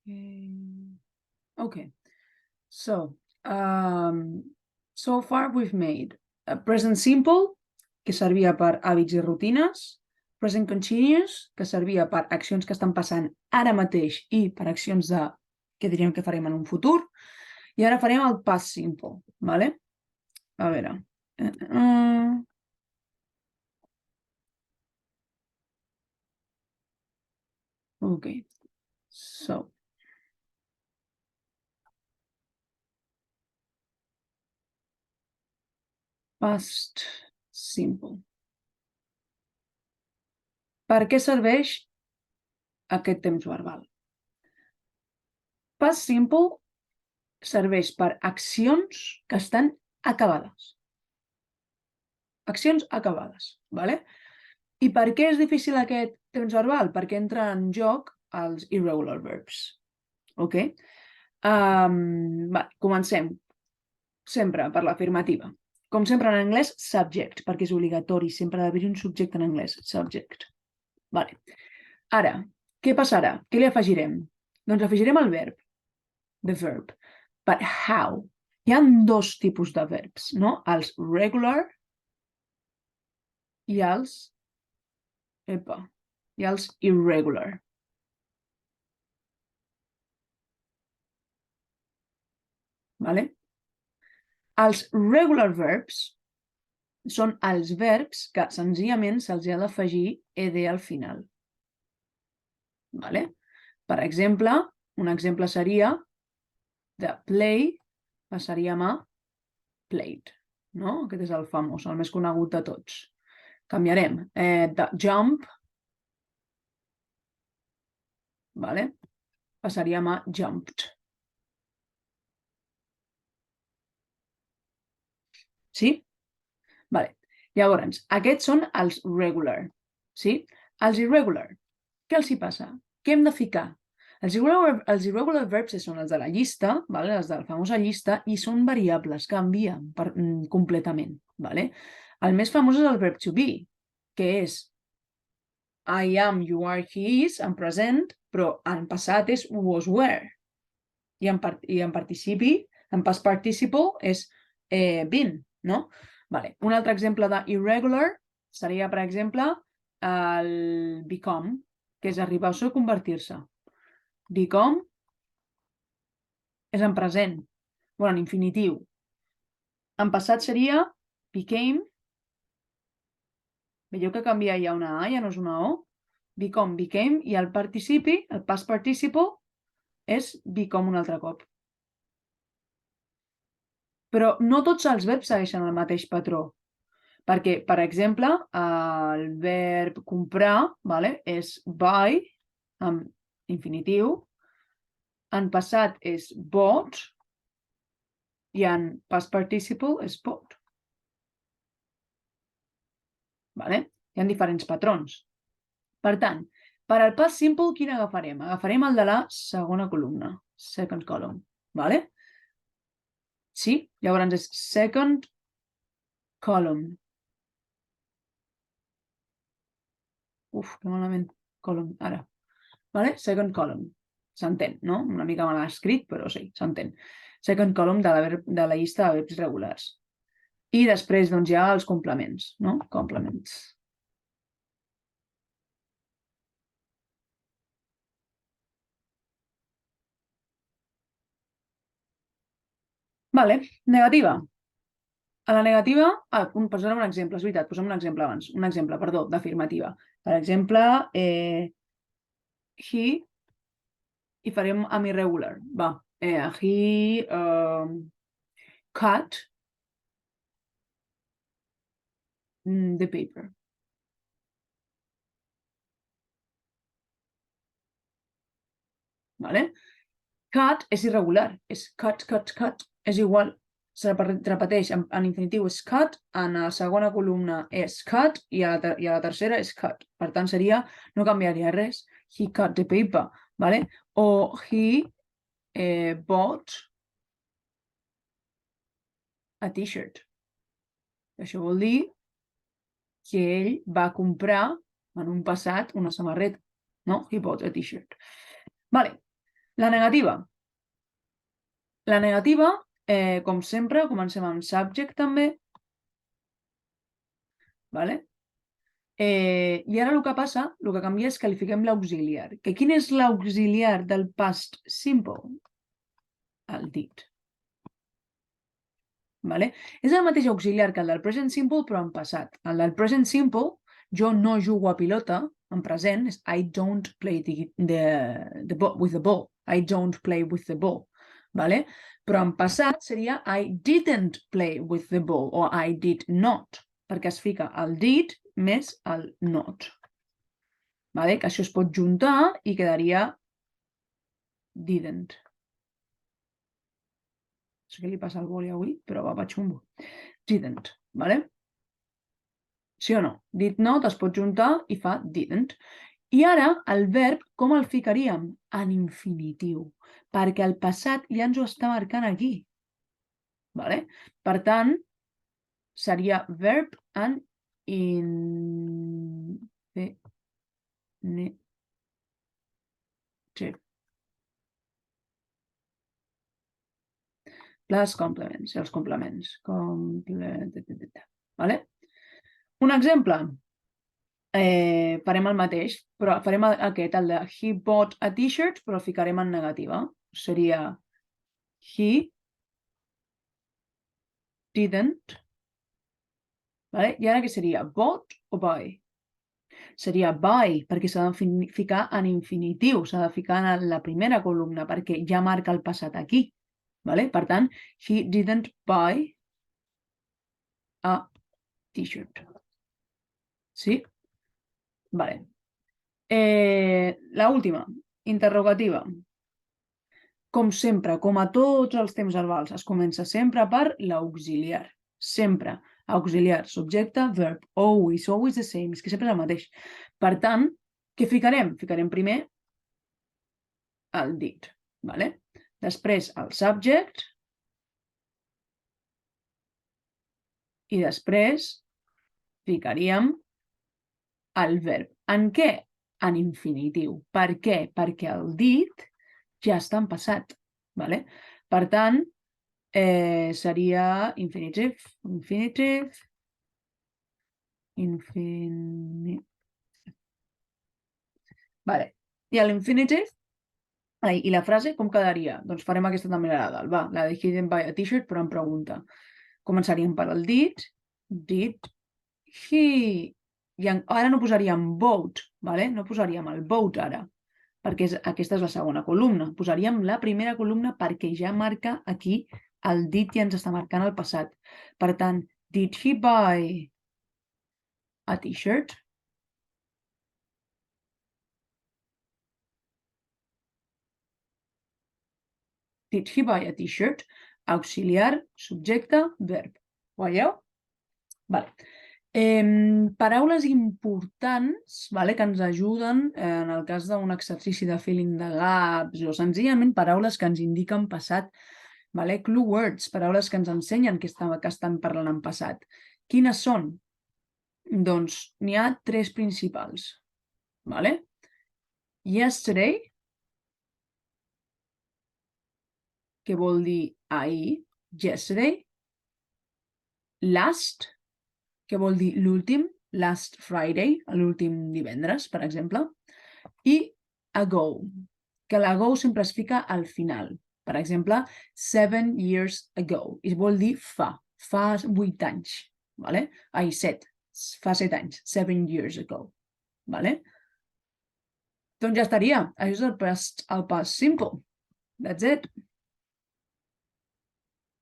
Okay. So far we've made a present simple, que servia per hàbits i rutines, present continuous, que servia per accions que estan passant ara mateix i per accions que diríem que farem en un futur, i ara farem el past simple, vale? A veure... Okay, so... Past simple. Per què serveix aquest temps verbal? Past simple serveix per accions que estan acabades. Accions acabades, ¿vale? I per què és difícil aquest temps verbal? Perquè entra en joc els irregular verbs. Ok? Comencem sempre per l'afirmativa. Com sempre en anglès, subject, perquè és obligatori, sempre ha d'haver un subjecte en anglès, subject. Vale. Ara, què passarà? Què li afegirem? Doncs afegirem el verb, the verb. But how? Hi ha dos tipus de verbs, no? Els regular i els irregular. Vale? Els regular verbs són els verbs que senzillament se'ls ha d'afegir ed al final. Vale? Per exemple, un exemple seria de play passaríem a played. No? Aquest és el famós, el més conegut de tots. Canviarem. De jump, vale? Passaríem a jumped. Sí? Vale. Llavors, aquests són els regular. Sí? Els irregular. Què els hi passa? Què hem de ficar? Els irregular verbs són els de la llista, vale? Els de la famosa llista, i són variables, canvien completament. Vale? El més famós és el verb to be, que és I am, you are, he is, en present, però en passat és was, were. I en participi, en past participle, és been, no? Vale. Un altre exemple d'irregular seria, per exemple, el become, que és arribar a convertir-se. Become és en present, bueno, en infinitiu. En passat seria became. Veieu que canvia ja una A, ja no és una O. Become, became, i el participi, el past participle, és become un altre cop. Però no tots els verbs segueixen el mateix patró. Perquè, per exemple, el verb comprar, vale, és buy, en infinitiu, en passat és bought, i en past participle és bought. Vale? Hi ha diferents patrons. Per tant, per al past simple, quin agafarem? Agafarem el de la segona columna, second column. Vale? Sí? Llavors és second column. Uf, que malament. Column, ara. Vale? Second column. S'entén, no? Una mica mal escrit, però sí, s'entén. Second column de la llista de verbs regulars. I després, doncs, hi ha els complements, no? Complements. Vale, negativa. A la negativa, posarem un exemple, és veritat, posem un exemple abans. Un exemple, perdó, d'afirmativa. Per exemple, he, i farem amb irregular. Va, he cut the paper. Vale? Cut és irregular, és cut, cut, cut. És igual, se repeteix, en infinitiu és cut, en la segona columna és cut i a la tercera és cut. Per tant, seria, no canviaria res. He cut the paper, vale? O he bought a t-shirt. Això vol dir que ell va comprar en un passat una samarreta, no? He bought a t-shirt. Vale. La negativa. La negativa, com sempre, comencem amb subject també. Vale? I ara el que passa, el que canvia és que li fiquem l'auxiliar. Que quin és l'auxiliar del past simple? El did. Vale? És el mateix auxiliar que el del present simple, però en passat. El del present simple, jo no jugo a pilota, en present, és I don't play with the ball. I don't play with the ball. Vale? Però en passat seria I didn't play with the ball, o I did not, perquè es fica el did més el not. Vale? Que això es pot juntar i quedaria didn't. No sé què li passa al boli avui, però va xumbo. Didn't, vale? Sí o no? Did not es pot juntar i fa didn't. I ara el verb com el ficaríem? En infinitiu, perquè el passat ja ens ho està marcant aquí. Vale? Per tant, seria verb en infinitiu. Plus complements, els complements. Vale? Un exemple. Farem el mateix, però farem aquest, el de he bought a t-shirt, però el ficarem en negativa. Seria he didn't. Vale? I ara què seria? Bought o buy? Seria buy, perquè s'ha de ficar en infinitiu, s'ha de ficar en la primera columna, perquè ja marca el passat aquí. Vale? Per tant, he didn't buy a t-shirt. Sí? Vale. La última, interrogativa. Com sempre, com a tots els temps verbals, es comença sempre per l'auxiliar. Sempre. Auxiliar, subjecte, verb. Always, always the same. És que sempre és el mateix. Per tant, què ficarem? Ficarem primer el did. Vale? Després el subject. I després ficaríem el verb. En què? En infinitiu. Per què? Perquè el did ja està en passat. Vale? Per tant, seria infinitive. Vale. I l'infinitive, i la frase com quedaria? Doncs farem aquesta també a dalt. Va, la de he didn't buy a t-shirt, però en pregunta. Començaríem per el did he. I ara no posaríem bought, vale? No posaríem el bought ara, perquè aquesta és la segona columna. Posaríem la primera columna perquè ja marca aquí el did i ens està marcant el passat. Per tant, did he buy a t-shirt? Did he buy a t-shirt? Auxiliar, subjecte, verb. Ho veieu? Vale. Paraules importants, vale, que ens ajuden en el cas d'un exercici de filling de gaps o senzillament paraules que ens indiquen passat, vale? Clue words, paraules que ens ensenyen que estan parlant en passat. Quines són? Doncs n'hi ha 3 principals. Vale? Yesterday, que vol dir ahir, yesterday. Last, que vol dir l'últim, last Friday, l'últim divendres, per exemple. I ago, que l'ago sempre es fica al final. Per exemple, 7 years ago. I vol dir fa 8 anys. Vale? Ai, 7. Fa 7 anys. 7 years ago. Vale? Doncs ja estaria. Això és el past simple. That's it.